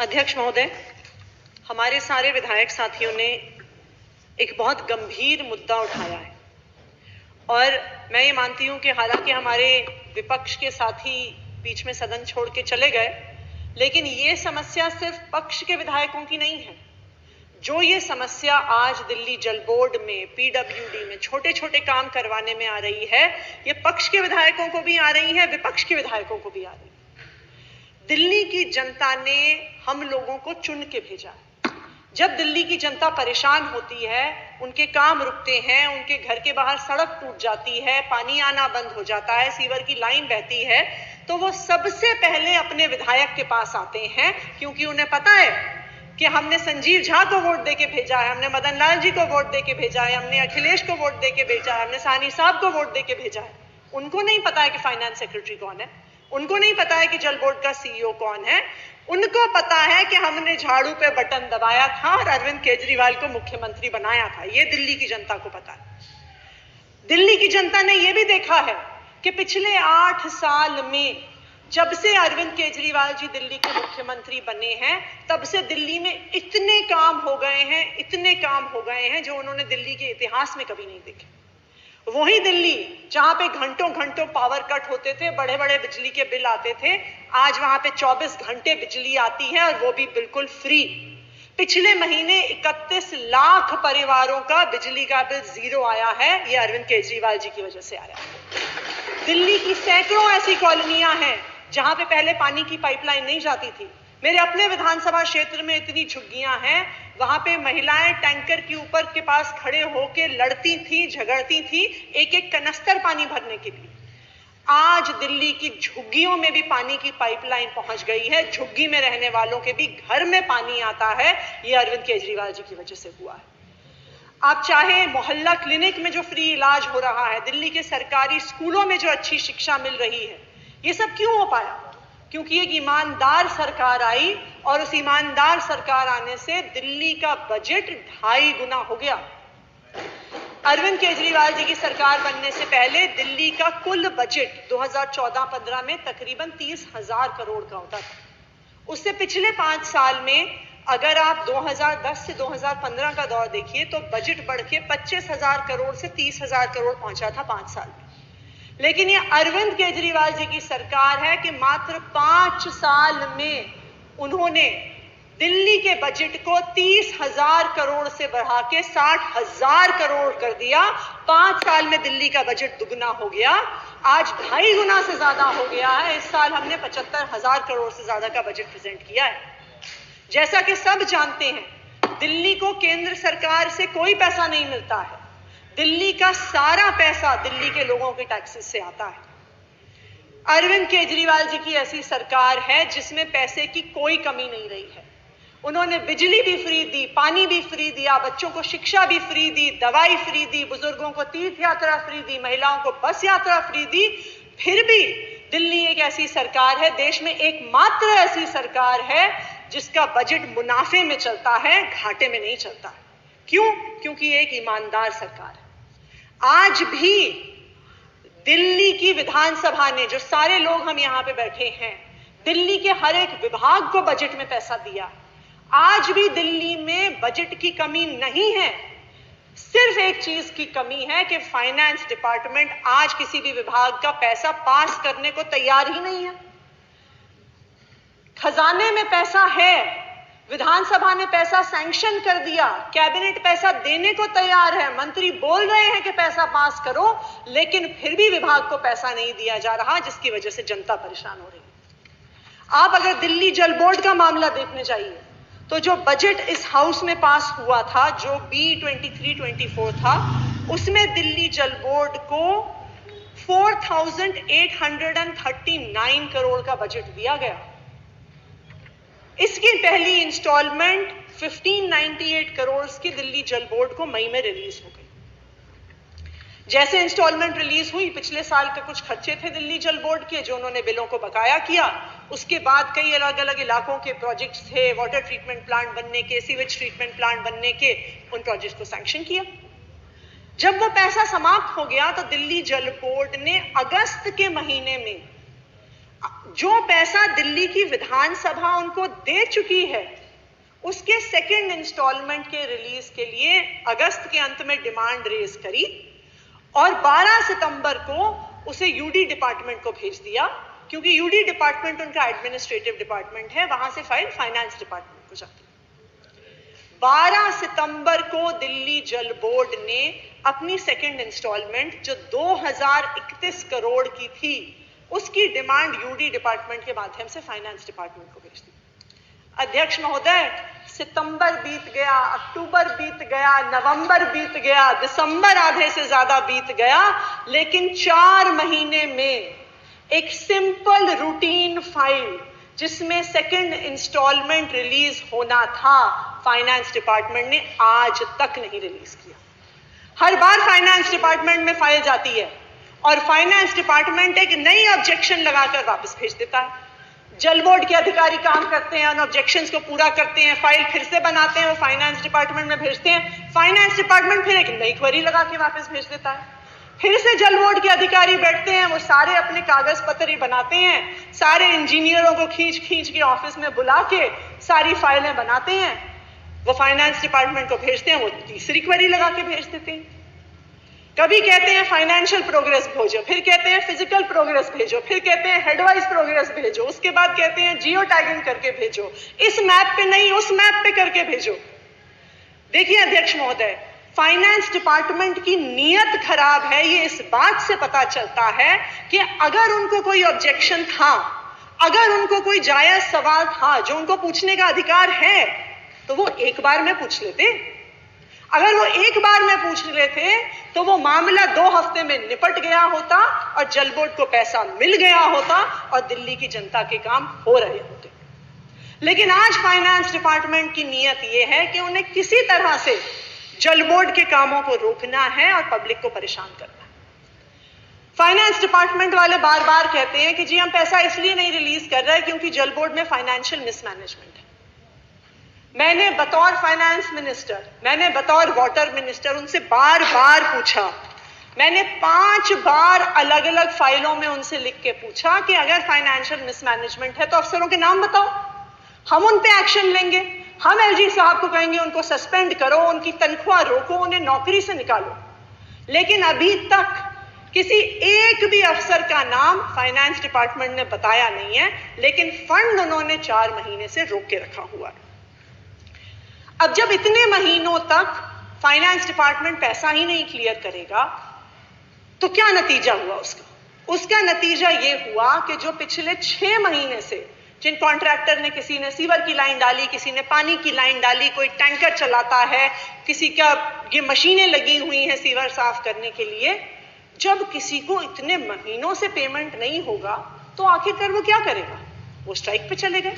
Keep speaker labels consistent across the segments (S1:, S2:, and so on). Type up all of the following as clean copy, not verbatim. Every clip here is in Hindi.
S1: अध्यक्ष महोदय, हमारे सारे विधायक साथियों ने एक बहुत गंभीर मुद्दा उठाया है और मैं ये मानती हूं कि हालांकि हमारे विपक्ष के साथी बीच में सदन छोड़ के चले गए, लेकिन ये समस्या सिर्फ पक्ष के विधायकों की नहीं है। जो ये समस्या आज दिल्ली जल बोर्ड में, पीडब्ल्यूडी में छोटे छोटे काम करवाने में आ रही है, ये पक्ष के विधायकों को भी आ रही है, विपक्ष के विधायकों को भी आ रही है। दिल्ली की जनता ने हम लोगों को चुन के भेजा। जब दिल्ली की जनता परेशान होती है, उनके काम रुकते हैं, उनके घर के बाहर सड़क टूट जाती है, पानी आना बंद हो जाता है, सीवर की लाइन बहती है, तो वो सबसे पहले अपने विधायक के पास आते हैं, क्योंकि उन्हें पता है कि हमने संजीव झा को वोट देके भेजा है, हमने मदन लाल जी को वोट देके भेजा है, हमने अखिलेश को वोट देके भेजा है, हमने साहनी साहब को वोट देके भेजा है। उनको नहीं पता है कि फाइनेंस सेक्रेटरी कौन है, उनको नहीं पता है कि जल बोर्ड का सीईओ कौन है, उनको पता है कि हमने झाड़ू पे बटन दबाया था और अरविंद केजरीवाल को मुख्यमंत्री बनाया था। ये दिल्ली की जनता को पता है। दिल्ली की जनता ने यह भी देखा है कि पिछले 8 साल में जब से अरविंद केजरीवाल जी दिल्ली के मुख्यमंत्री बने हैं, तब से दिल्ली में इतने काम हो गए हैं, इतने काम हो गए हैं जो उन्होंने दिल्ली के इतिहास में कभी नहीं देखे। वही दिल्ली जहां पे घंटों घंटों पावर कट होते थे, बड़े बड़े बिजली के बिल आते थे, आज वहां पे 24 घंटे बिजली आती है और वो भी बिल्कुल फ्री। पिछले महीने 31 लाख परिवारों का बिजली का बिल जीरो आया है, ये अरविंद केजरीवाल जी की वजह से आया है। दिल्ली की सैकड़ों ऐसी कॉलोनियां हैं जहां पे पहले पानी की पाइपलाइन नहीं जाती थी। मेरे अपने विधानसभा क्षेत्र में इतनी झुग्गियां हैं, वहां पे महिलाएं टैंकर के ऊपर के पास खड़े होके लड़ती थी, झगड़ती थी, एक एक कनस्तर पानी भरने के लिए। आज दिल्ली की झुग्गियों में भी पानी की पाइपलाइन पहुंच गई है, झुग्गी में रहने वालों के भी घर में पानी आता है। ये अरविंद केजरीवाल जी की वजह से हुआ है। आप चाहे मोहल्ला क्लिनिक में जो फ्री इलाज हो रहा है, दिल्ली के सरकारी स्कूलों में जो अच्छी शिक्षा मिल रही है, ये सब क्यों हो पाया? क्योंकि एक ईमानदार सरकार आई और उस ईमानदार सरकार आने से दिल्ली का बजट 2.5 गुना हो गया। अरविंद केजरीवाल जी की सरकार बनने से पहले दिल्ली का कुल बजट 2014-15 में तकरीबन 30,000 करोड़ का होता था। उससे पिछले 5 साल में अगर आप 2010 से 2015 का दौर देखिए तो बजट बढ़ के 25,000 करोड़ से 30,000 करोड़ पहुंचा था 5 साल में। लेकिन ये अरविंद केजरीवाल जी की सरकार है कि मात्र 5 साल में उन्होंने दिल्ली के बजट को 30,000 करोड़ से बढ़ा के 60,000 करोड़ कर दिया। 5 साल में दिल्ली का बजट दुगना हो गया, आज 2.5 गुना से ज्यादा हो गया है। इस साल हमने 75,000 करोड़ से ज्यादा का बजट प्रेजेंट किया है। जैसा कि सब जानते हैं, दिल्ली को केंद्र सरकार से कोई पैसा नहीं मिलता है। दिल्ली का सारा पैसा दिल्ली के लोगों के टैक्सेस से आता है। अरविंद केजरीवाल जी की ऐसी सरकार है जिसमें पैसे की कोई कमी नहीं रही है। उन्होंने बिजली भी फ्री दी, पानी भी फ्री दिया, बच्चों को शिक्षा भी फ्री दी, दवाई फ्री दी, बुजुर्गों को तीर्थ यात्रा फ्री दी, महिलाओं को बस यात्रा फ्री दी। फिर भी दिल्ली एक ऐसी सरकार है, देश में एकमात्र ऐसी सरकार है जिसका बजट मुनाफे में चलता है, घाटे में नहीं चलता है। क्यों? क्योंकि एक ईमानदार सरकार है। आज भी दिल्ली की विधानसभा ने, जो सारे लोग हम यहां पे बैठे हैं, दिल्ली के हर एक विभाग को बजट में पैसा दिया। आज भी दिल्ली में बजट की कमी नहीं है। सिर्फ एक चीज की कमी है कि फाइनेंस डिपार्टमेंट आज किसी भी विभाग का पैसा पास करने को तैयार ही नहीं है। खजाने में पैसा है, विधानसभा ने पैसा सैंक्शन कर दिया, कैबिनेट पैसा देने को तैयार है, मंत्री बोल रहे हैं कि पैसा पास करो, लेकिन फिर भी विभाग को पैसा नहीं दिया जा रहा, जिसकी वजह से जनता परेशान हो रही है। आप अगर दिल्ली जल बोर्ड का मामला देखने जाइए तो जो बजट इस हाउस में पास हुआ था, जो B23-24 था, उसमें दिल्ली जल बोर्ड को 4,839 करोड़ का बजट दिया गया। इसकी पहली इंस्टॉलमेंट 1598 करोड़ की दिल्ली जल बोर्ड को मई में रिलीज हो गई। जैसे इंस्टॉलमेंट रिलीज हुई, पिछले साल के कुछ खर्चे थे दिल्ली जल बोर्ड के जो उन्होंने बिलों को बकाया किया। उसके बाद कई अलग अलग इलाकों के प्रोजेक्ट्स थे, वाटर ट्रीटमेंट प्लांट बनने के, सीवेज ट्रीटमेंट प्लांट बनने के, उन प्रोजेक्ट्स को सैंक्शन किया। जब वो पैसा समाप्त हो गया तो दिल्ली जल बोर्ड ने अगस्त के महीने में जो पैसा दिल्ली की विधानसभा उनको दे चुकी है उसके सेकंड इंस्टॉलमेंट के रिलीज के लिए अगस्त के अंत में डिमांड रेज करी और 12 सितंबर को उसे यूडी डिपार्टमेंट को भेज दिया, क्योंकि यूडी डिपार्टमेंट उनका एडमिनिस्ट्रेटिव डिपार्टमेंट है, वहां से फाइल फाइनेंस डिपार्टमेंट को जाती है। 12 सितंबर को दिल्ली जल बोर्ड ने अपनी सेकंड इंस्टॉलमेंट जो 2031 करोड़ की थी उसकी डिमांड यूडी डिपार्टमेंट के माध्यम से फाइनेंस डिपार्टमेंट को भेज दी। अध्यक्ष महोदय, सितंबर बीत गया, अक्टूबर बीत गया, नवंबर बीत गया, दिसंबर आधे से ज्यादा बीत गया, लेकिन 4 महीने में एक सिंपल रूटीन फाइल जिसमें सेकंड इंस्टॉलमेंट रिलीज होना था, फाइनेंस डिपार्टमेंट ने आज तक नहीं रिलीज किया। हर बार फाइनेंस डिपार्टमेंट में फाइल जाती है और फाइनेंस डिपार्टमेंट एक नई ऑब्जेक्शन लगाकर वापस भेज देता है। जल बोर्ड के अधिकारी काम करते हैं, उन ऑब्जेक्शंस को पूरा करते हैं, फाइल फिर से बनाते हैं, वो फाइनेंस डिपार्टमेंट में भेजते हैं, फाइनेंस डिपार्टमेंट फिर एक नई क्वेरी लगा के वापस भेज देता है। फिर से जल बोर्ड के अधिकारी बैठते हैं, वो सारे अपने कागज पत्र बनाते हैं, सारे इंजीनियरों को खींच खींच के ऑफिस में बुला के सारी फाइलें बनाते हैं, वो फाइनेंस डिपार्टमेंट को भेजते हैं, वो तीसरी क्वेरी लगा के भेज देते हैं। कभी कहते हैं फाइनेंशियल प्रोग्रेस भेजो, फिर कहते हैं फिजिकल प्रोग्रेस भेजो, फिर कहते हैं हेडवाइज प्रोग्रेस भेजो, उसके बाद कहते हैं जियो टैगिंग करके भेजो, इस मैप पे नहीं उस मैप पे करके भेजो। देखिए अध्यक्ष महोदय, फाइनेंस डिपार्टमेंट की नीयत खराब है, ये इस बात से पता चलता है कि अगर उनको कोई ऑब्जेक्शन था, अगर उनको कोई जायज सवाल था जो उनको पूछने का अधिकार है, तो वो एक बार में पूछ लेते। अगर वो एक बार में पूछ लेते तो वो मामला 2 हफ्ते में निपट गया होता और जल बोर्ड को पैसा मिल गया होता और दिल्ली की जनता के काम हो रहे होते। लेकिन आज फाइनेंस डिपार्टमेंट की नीयत ये है कि उन्हें किसी तरह से जल बोर्ड के कामों को रोकना है और पब्लिक को परेशान करना है। फाइनेंस डिपार्टमेंट वाले बार बार कहते हैं कि जी हम पैसा इसलिए नहीं रिलीज कर रहे क्योंकि जल बोर्ड में फाइनेंशियल मिसमैनेजमेंट है। मैंने बतौर फाइनेंस मिनिस्टर, मैंने बतौर वाटर मिनिस्टर उनसे बार बार पूछा, मैंने 5 बार अलग अलग फाइलों में उनसे लिख के पूछा कि अगर फाइनेंशियल मिसमैनेजमेंट है तो अफसरों के नाम बताओ, हम उन पे एक्शन लेंगे, हम एलजी साहब को कहेंगे उनको सस्पेंड करो, उनकी तनख्वाह रोको, उन्हें नौकरी से निकालो। लेकिन अभी तक किसी एक भी अफसर का नाम फाइनेंस डिपार्टमेंट ने बताया नहीं है, लेकिन फंड उन्होंने 4 महीने से रोक के रखा हुआ है। अब जब इतने महीनों तक फाइनेंस डिपार्टमेंट पैसा ही नहीं क्लियर करेगा तो क्या नतीजा हुआ उसका नतीजा यह हुआ कि जो पिछले 6 महीने से जिन कॉन्ट्रैक्टर ने, किसी ने सीवर की लाइन डाली, किसी ने पानी की लाइन डाली, कोई टैंकर चलाता है, किसी का ये मशीनें लगी हुई हैं सीवर साफ करने के लिए, जब किसी को इतने महीनों से पेमेंट नहीं होगा तो आखिरकार वो क्या करेगा? वो स्ट्राइक पे चले गए,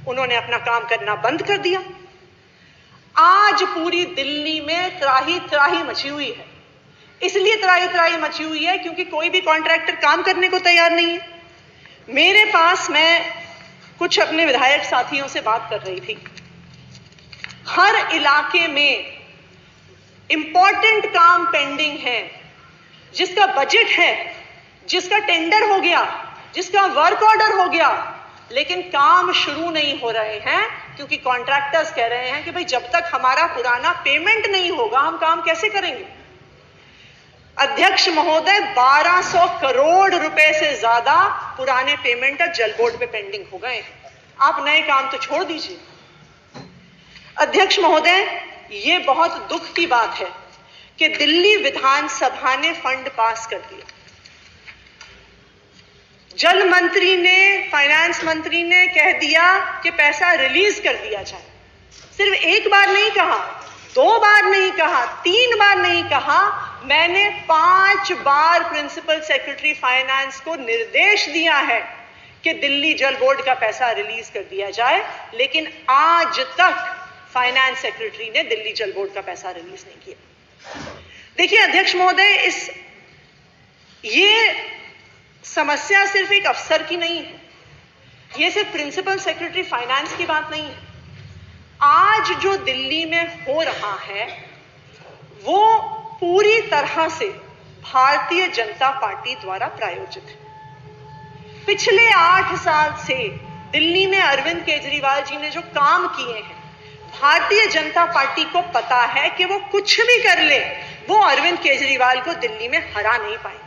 S1: उन्होंने अपना काम करना बंद कर दिया। आज पूरी दिल्ली में त्राही त्राही मची हुई है। इसलिए त्राही त्राही मची हुई है क्योंकि कोई भी कॉन्ट्रैक्टर काम करने को तैयार नहीं है। मेरे पास, मैं कुछ अपने विधायक साथियों से बात कर रही थी, हर इलाके में इंपॉर्टेंट काम पेंडिंग है, जिसका बजट है, जिसका टेंडर हो गया, जिसका वर्क ऑर्डर हो गया, लेकिन काम शुरू नहीं हो रहे हैं क्योंकि कॉन्ट्रैक्टर्स कह रहे हैं कि भाई जब तक हमारा पुराना पेमेंट नहीं होगा हम काम कैसे करेंगे। अध्यक्ष महोदय, 1200 करोड़ रुपए से ज्यादा पुराने पेमेंट जल बोर्ड पे पेंडिंग हो गए। आप नए काम तो छोड़ दीजिए। अध्यक्ष महोदय, ये बहुत दुख की बात है कि दिल्ली विधानसभा ने फंड पास कर दिया। जल मंत्री ने, फाइनेंस मंत्री ने कह दिया कि पैसा रिलीज कर दिया जाए। सिर्फ एक बार नहीं कहा, 2 बार नहीं कहा, 3 बार नहीं कहा, मैंने 5 बार प्रिंसिपल सेक्रेटरी फाइनेंस को निर्देश दिया है कि दिल्ली जल बोर्ड का पैसा रिलीज कर दिया जाए, लेकिन आज तक फाइनेंस सेक्रेटरी ने दिल्ली जल बोर्ड का पैसा रिलीज नहीं किया। देखिए अध्यक्ष महोदय, ये समस्या सिर्फ एक अफसर की नहीं है, ये सिर्फ प्रिंसिपल सेक्रेटरी फाइनेंस की बात नहीं है। आज जो दिल्ली में हो रहा है वो पूरी तरह से भारतीय जनता पार्टी द्वारा प्रायोजित है। पिछले 8 साल से दिल्ली में अरविंद केजरीवाल जी ने जो काम किए हैं, भारतीय जनता पार्टी को पता है कि वो कुछ भी कर ले, वो अरविंद केजरीवाल को दिल्ली में हरा नहीं पाए।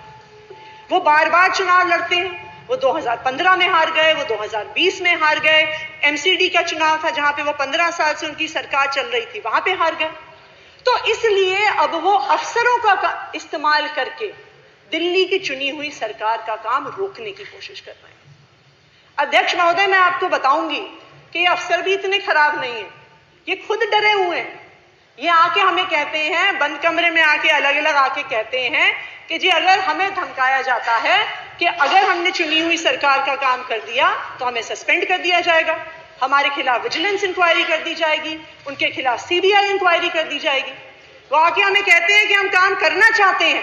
S1: वो बार बार चुनाव लड़ते हैं, वो 2015 में हार गए, वो 2020 में हार गए, एमसीडी का चुनाव था जहां पे वो 15 साल से उनकी सरकार चल रही थी, वहां पे हार गए। तो इसलिए अब वो अफसरों का इस्तेमाल करके दिल्ली की चुनी हुई सरकार का काम रोकने की कोशिश कर रहे हैं। अध्यक्ष महोदय, मैं आपको बताऊंगी कि ये अफसर भी इतने खराब नहीं है, ये खुद डरे हुए हैं। ये आके हमें कहते हैं, बंद कमरे में आके अलग अलग आके कहते हैं कि जी अगर हमें धमकाया जाता है कि अगर हमने चुनी हुई सरकार का काम कर दिया तो हमें सस्पेंड कर दिया जाएगा, हमारे खिलाफ विजिलेंस इंक्वायरी कर दी जाएगी, उनके खिलाफ सीबीआई इंक्वायरी कर दी जाएगी। वो आके हमें कहते हैं कि हम काम करना चाहते हैं,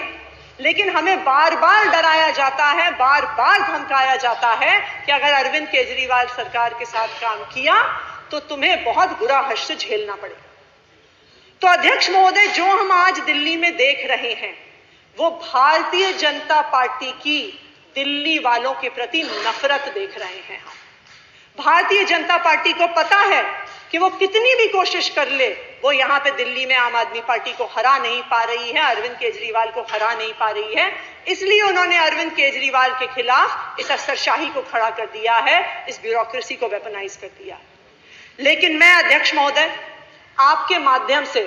S1: लेकिन हमें बार बार डराया जाता है, बार बार धमकाया जाता है कि अगर अरविंद केजरीवाल सरकार के साथ काम किया तो तुम्हें बहुत बुरा हश्र झेलना पड़ेगा। तो अध्यक्ष महोदय, जो हम आज दिल्ली में देख रहे हैं वो भारतीय जनता पार्टी की दिल्ली वालों के प्रति नफरत देख रहे हैं। हम भारतीय जनता पार्टी को पता है कि वो कितनी भी कोशिश कर ले, वो यहां पे दिल्ली में आम आदमी पार्टी को हरा नहीं पा रही है, अरविंद केजरीवाल को हरा नहीं पा रही है। इसलिए उन्होंने अरविंद केजरीवाल के खिलाफ इस अफसरशाही को खड़ा कर दिया है, इस ब्यूरोक्रेसी को वेपनाइज कर दिया है। लेकिन मैं अध्यक्ष महोदय आपके माध्यम से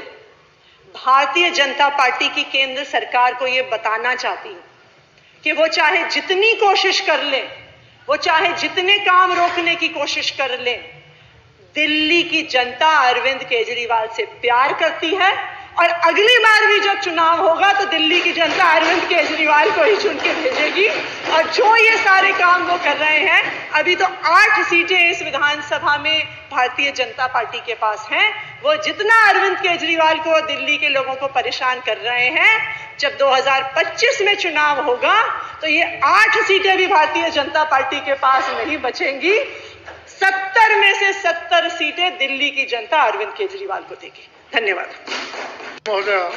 S1: भारतीय जनता पार्टी की केंद्र सरकार को यह बताना चाहती हूं कि वो चाहे जितनी कोशिश कर ले, वो चाहे जितने काम रोकने की कोशिश कर ले, दिल्ली की जनता अरविंद केजरीवाल से प्यार करती है और अगली बार भी जब चुनाव होगा तो दिल्ली की जनता अरविंद केजरीवाल को ही चुन के भेजेगी। और जो ये सारे काम वो कर रहे हैं, अभी तो 8 सीटें इस विधानसभा में भारतीय जनता पार्टी के पास हैं, वो जितना अरविंद केजरीवाल को दिल्ली के लोगों को परेशान कर रहे हैं, जब 2025 में चुनाव होगा तो ये 8 सीटें भी भारतीय जनता पार्टी के पास नहीं बचेंगी। 70 में से 70 सीटें दिल्ली की जनता अरविंद केजरीवाल को देगी। धन्यवाद।
S2: महोदय।